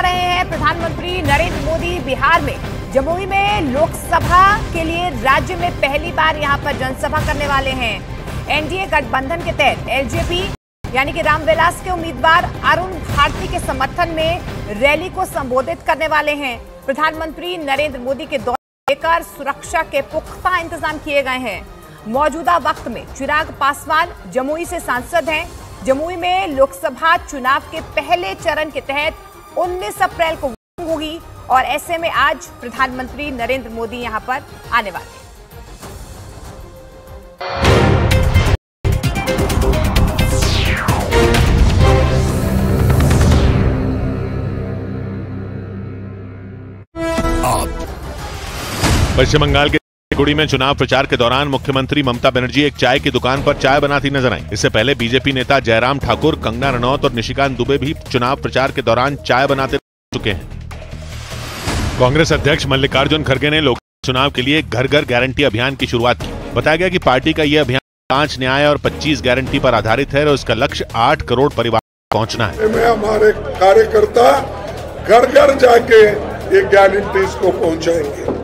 रहे हैं प्रधानमंत्री नरेंद्र मोदी बिहार में जमुई में लोकसभा के लिए राज्य में पहली बार यहां पर जनसभा करने वाले हैं। एनडीए गठबंधन के तहत एलजेपी यानी कि रामविलास के उम्मीदवार अरुण भारती के समर्थन में रैली को संबोधित करने वाले हैं। प्रधानमंत्री नरेंद्र मोदी के दौरे को लेकर सुरक्षा के पुख्ता इंतजाम किए गए हैं। मौजूदा वक्त में चिराग पासवान जमुई से सांसद हैं। जमुई में लोकसभा चुनाव के पहले चरण के तहत 19 अप्रैल को वोटिंग होगी और ऐसे में आज प्रधानमंत्री नरेंद्र मोदी यहां पर आने वाले हैं। पश्चिम बंगाल के गुड़ी में चुनाव प्रचार के दौरान मुख्यमंत्री ममता बनर्जी एक चाय की दुकान पर चाय बनाती नजर आई। इससे पहले बीजेपी नेता जयराम ठाकुर, कंगना रनौत और निशिकांत दुबे भी चुनाव प्रचार के दौरान चाय बनाते चुके हैं। कांग्रेस अध्यक्ष मल्लिकार्जुन खड़गे ने लोकसभा चुनाव के लिए घर घर गारंटी अभियान की शुरुआत की। बताया गया कि पार्टी का यह अभियान 5 न्याय और 25 गारंटी पर आधारित है और इसका लक्ष्य 8 करोड़ परिवार तक पहुंचना है। हमारे कार्यकर्ता घर घर जाके ये गारंटीज को पहुंचाएंगे।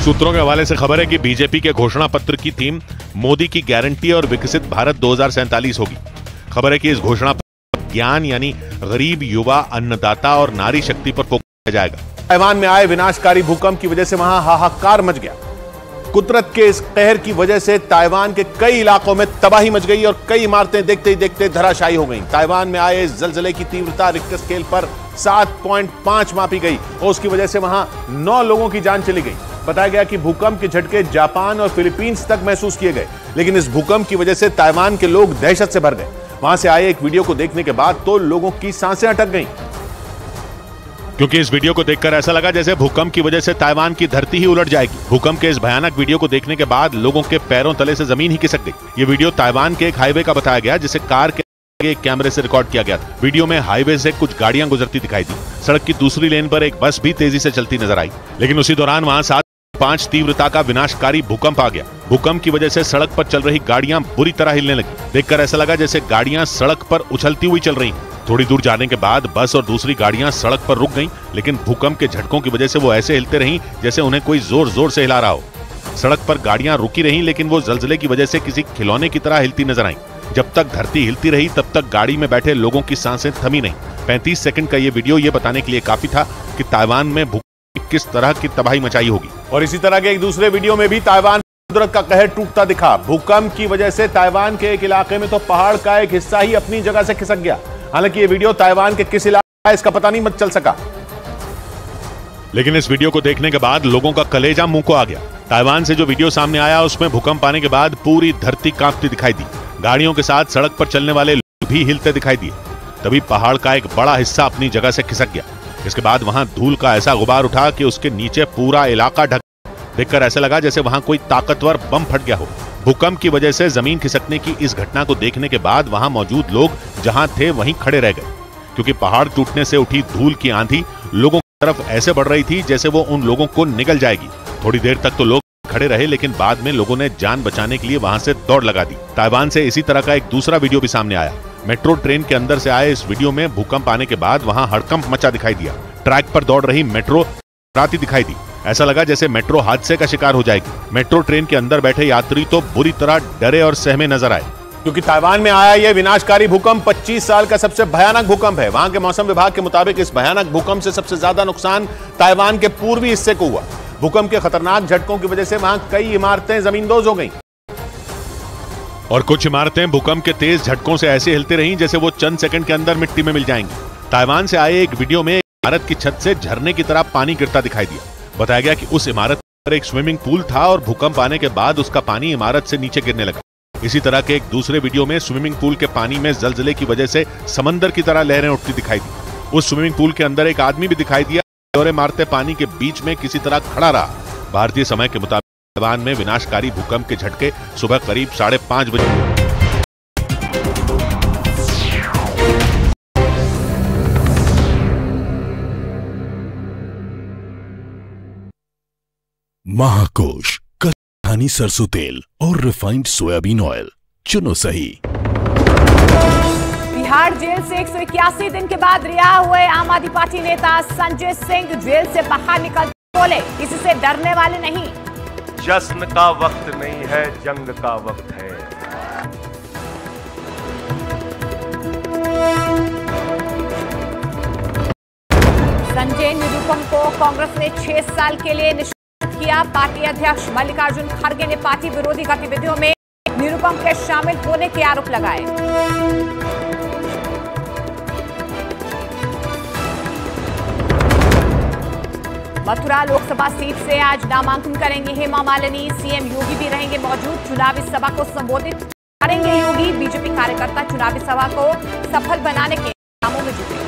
सूत्रों के हवाले से खबर है कि बीजेपी के घोषणा पत्र की थीम मोदी की गारंटी और विकसित भारत 2047 होगी। खबर है कि इस घोषणा पत्र में ज्ञान यानी गरीब, युवा, अन्नदाता और नारी शक्ति पर फोकस किया जाएगा। ताइवान में आए विनाशकारी भूकंप की वजह से वहां हाहाकार मच गया। कुदरत के इस कहर की वजह से ताइवान के कई इलाकों में तबाही मच गई और कई इमारतें देखते ही देखते धराशायी हो गईं। ताइवान में आए इस जलजले की तीव्रता रिक्टर स्केल पर 7.5 मापी गई और उसकी वजह से वहां 9 लोगों की जान चली गई। बताया गया कि भूकंप के झटके जापान और फिलीपींस तक महसूस किए गए, लेकिन इस भूकंप की वजह से ताइवान के लोग दहशत से भर गए। वहां से आए एक वीडियो को देखने के बाद तो लोगों की सांसें अटक गईं, क्योंकि इस वीडियो को देखकर ऐसा लगा जैसे भूकंप की वजह से ताइवान की धरती ही उलट जाएगी। भूकंप के इस भयानक वीडियो को देखने के बाद लोगों के पैरों तले से जमीन ही खिसक गई। ये वीडियो ताइवान के एक हाईवे का बताया गया, जिसे कार के एक कैमरे से रिकॉर्ड किया गया था। वीडियो में हाईवे से कुछ गाड़ियां गुजरती दिखाई दी। सड़क की दूसरी लेन पर एक बस भी तेजी से चलती नजर आई, लेकिन उसी दौरान वहां 7.5 तीव्रता का विनाशकारी भूकंप आ गया। भूकंप की वजह से सड़क पर चल रही गाड़ियां बुरी तरह हिलने लगी। देखकर ऐसा लगा जैसे गाड़ियां सड़क पर उछलती हुई चल रही हैं। थोड़ी दूर जाने के बाद बस और दूसरी गाड़ियां सड़क पर रुक गईं, लेकिन भूकंप के झटकों की वजह से वो ऐसे हिलते रहीं जैसे उन्हें कोई जोर जोर से हिला रहा हो। सड़क पर गाड़ियां रुकी रहीं, लेकिन वो जलजले की वजह से किसी खिलौने की तरह हिलती नजर आईं। जब तक धरती हिलती रही तब तक गाड़ी में बैठे लोगों की सांसें थमी नहीं। 35 सेकंड का ये वीडियो ये बताने के लिए काफी था कि ताइवान में भूकंप किस तरह की तबाही मचाई होगी। और इसी तरह के एक दूसरे वीडियो में भी ताइवान कुदरत का कहर टूटता दिखा। भूकंप की वजह से ताइवान के एक इलाके में तो पहाड़ का एक हिस्सा ही अपनी जगह से खिसक गया। हालांकि ये वीडियो ताइवान के किस इलाके का इसका पता नहीं चल सका, लेकिन इस वीडियो को देखने के बाद लोगों का कलेजा मुंह को आ गया। ताइवान से जो वीडियो सामने आया उसमें भूकंप आने के बाद पूरी धरती कांपती दिखाई दी। गाड़ियों के साथ सड़क पर चलने वाले लोग भी हिलते दिखाई दिए। तभी पहाड़ का एक बड़ा हिस्सा अपनी जगह से खिसक गया। इसके बाद वहां धूल का ऐसा गुबार उठा कि उसके नीचे पूरा इलाका ढक। देखकर ऐसा लगा जैसे वहां कोई ताकतवर बम फट गया हो। भूकंप की वजह से जमीन खिसकने की इस घटना को देखने के बाद वहां मौजूद लोग जहां थे वहीं खड़े रह गए, क्योंकि पहाड़ टूटने से उठी धूल की आंधी लोगों की तरफ ऐसे बढ़ रही थी जैसे वो उन लोगों को निगल जाएगी। थोड़ी देर तक तो लोग खड़े रहे, लेकिन बाद में लोगों ने जान बचाने के लिए वहां से दौड़ लगा दी। ताइवान से इसी तरह का एक दूसरा वीडियो भी सामने आया। मेट्रो ट्रेन के अंदर से आए इस वीडियो में भूकंप आने के बाद वहां हड़कंप मचा दिखाई दिया। ट्रैक पर दौड़ रही मेट्रो राती दिखाई दी। ऐसा लगा जैसे मेट्रो हादसे का शिकार हो जाएगी। मेट्रो ट्रेन के अंदर बैठे यात्री तो बुरी तरह डरे और सहमे नजर आए, क्योंकि ताइवान में आया यह विनाशकारी भूकंप 25 साल का सबसे भयानक भूकंप है। वहां के मौसम विभाग के मुताबिक इस भयानक भूकंप से सबसे ज्यादा नुकसान ताइवान के पूर्वी हिस्से को हुआ। भूकंप के खतरनाक झटकों की वजह से वहां कई इमारतें जमींदोज हो गईं और कुछ इमारतें भूकंप के तेज झटकों से ऐसे हिलती रहीं जैसे वो चंद सेकंड के अंदर मिट्टी में मिल जाएंगी। ताइवान से आए एक वीडियो में इमारत की छत से झरने की तरह पानी गिरता दिखाई दिया। बताया गया कि उस इमारत पर एक स्विमिंग पूल था और भूकंप आने के बाद उसका पानी इमारत से नीचे गिरने लगा। इसी तरह के एक दूसरे वीडियो में स्विमिंग पूल के पानी में जलजले की वजह से समंदर की तरह लहरें उठती दिखाई दी। उस स्विमिंग पूल के अंदर एक आदमी भी दिखाई दिया और मारते पानी के बीच में किसी तरह खड़ा रहा। भारतीय समय के मुताबिक ताइवान में विनाशकारी भूकंप के झटके सुबह करीब 5:30 बजे। महाकोश कहानी सरसों तेल और रिफाइंड सोयाबीन ऑयल चुनो सही। तिहाड़ जेल से 181 दिन के बाद रिहा हुए आम आदमी पार्टी नेता संजय सिंह जेल से बाहर निकलते बोले, किसी से डरने वाले नहीं। जश्न का वक्त नहीं है, जंग का वक्त है। संजय निरुपम को कांग्रेस ने 6 साल के लिए निष्कासित किया। पार्टी अध्यक्ष मल्लिकार्जुन खड़गे ने पार्टी विरोधी गतिविधियों में निरुपम के शामिल होने के आरोप लगाए। मथुरा लोकसभा सीट से आज नामांकन करेंगे हेमा मालिनी। सीएम योगी भी रहेंगे मौजूद। चुनावी सभा को संबोधित करेंगे योगी। बीजेपी कार्यकर्ता चुनावी सभा को सफल बनाने के कामों में जुटे।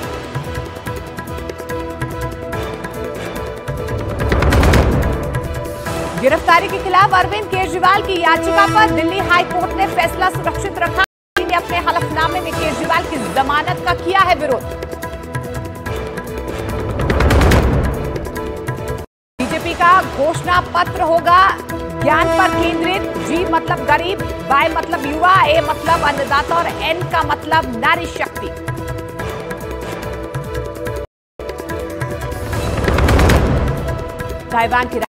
गिरफ्तारी के खिलाफ अरविंद केजरीवाल की याचिका पर दिल्ली हाई कोर्ट ने फैसला सुरक्षित रखा। ने अपने हलफनामे में केजरीवाल की जमानत का किया है विरोध। बीजेपी का घोषणा पत्र होगा ज्ञान पर केंद्रित। जी मतलब गरीब, वाई मतलब युवा, ए मतलब अन्नदाता और एन का मतलब नारी शक्ति। ताइवान की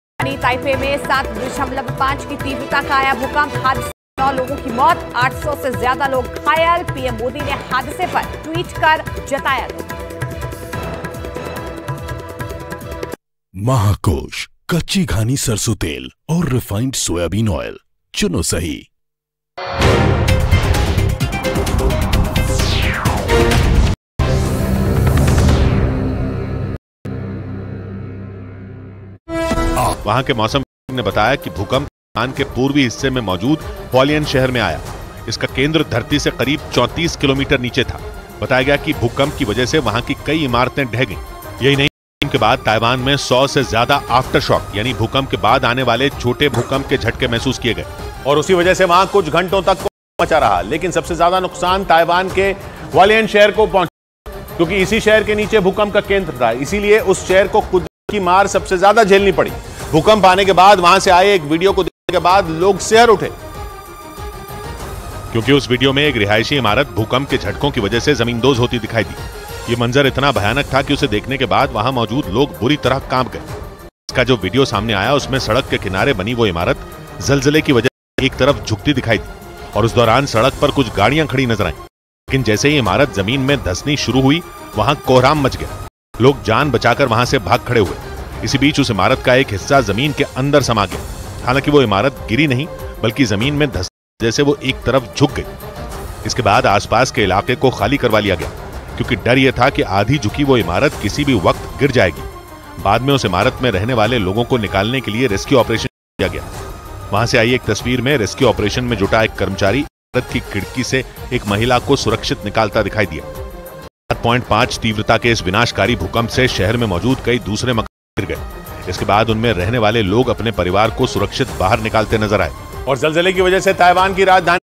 ताइपे में 7.5 की तीव्रता का आया भूकंप। हादसे 9 लोगों की मौत, 800 से ज्यादा लोग घायल। पीएम मोदी ने हादसे पर ट्वीट कर जताया। महाकोश कच्ची घानी सरसों तेल और रिफाइंड सोयाबीन ऑयल चुनो सही। वहां के मौसम ने बताया कि भूकंप पाकिस्तान के पूर्वी हिस्से में मौजूद हुआलियन शहर में आया। इसका केंद्र धरती से करीब 34 किलोमीटर नीचे था। बताया गया कि भूकंप की वजह से वहां की कई इमारतें ढह गईं। यही नहीं, के बाद ताइवान में 100 से ज्यादा आफ्टर शॉक यानी भूकंप के बाद आने वाले छोटे भूकंप के झटके महसूस किए गए और उसी वजह से वहां कुछ घंटों तक मचा रहा। लेकिन सबसे ज्यादा नुकसान ताइवान के हुआलियन शहर को पहुंचा, क्योंकि इसी शहर के नीचे भूकंप का केंद्र था। इसीलिए उस शहर को कुदरत की मार सबसे ज्यादा झेलनी पड़ी। भूकंप आने के बाद वहां से आए एक वीडियो को देखने के बाद लोग सिहर उठे, क्योंकि उस वीडियो में एक रिहायशी इमारत भूकंप के झटकों की वजह से जमींदोज होती दिखाई दी। ये मंजर इतना भयानक था कि उसे देखने के बाद वहां मौजूद लोग बुरी तरह कांप गए। इसका जो वीडियो सामने आया उसमें सड़क के किनारे बनी वो इमारत जलजले की वजह से एक तरफ झुकती दिखाई दी और उस दौरान सड़क पर कुछ गाड़ियां खड़ी नजर आईं। लेकिन जैसे ही इमारत जमीन में धंसनी शुरू हुई वहां कोहराम मच गया। लोग जान बचाकर वहां से भाग खड़े हुए। इसी बीच उस इमारत का एक हिस्सा जमीन के अंदर समा गया। हालांकि वो इमारत गिरी नहीं, बल्कि जमीन में धंस जैसे वो एक तरफ झुक गई। इसके बाद आसपास के इलाके को खाली करवा लिया गया, क्योंकि डर यह था कि आधी झुकी वो इमारत किसी भी वक्त गिर जाएगी। बाद में उस इमारत में रहने वाले लोगों को निकालने के लिए रेस्क्यू ऑपरेशन किया गया। वहां से आई एक तस्वीर में रेस्क्यू ऑपरेशन में जुटा एक कर्मचारी इमारत की खिड़की से एक महिला को सुरक्षित निकालता दिखाई दिया। 7.5 तीव्रता के इस विनाशकारी भूकंप से शहर में मौजूद कई दूसरे मकान गिर गए। इसके बाद उनमें रहने वाले लोग अपने परिवार को सुरक्षित बाहर निकालते नजर आए। और जलजले की वजह से ताइवान की राजधानी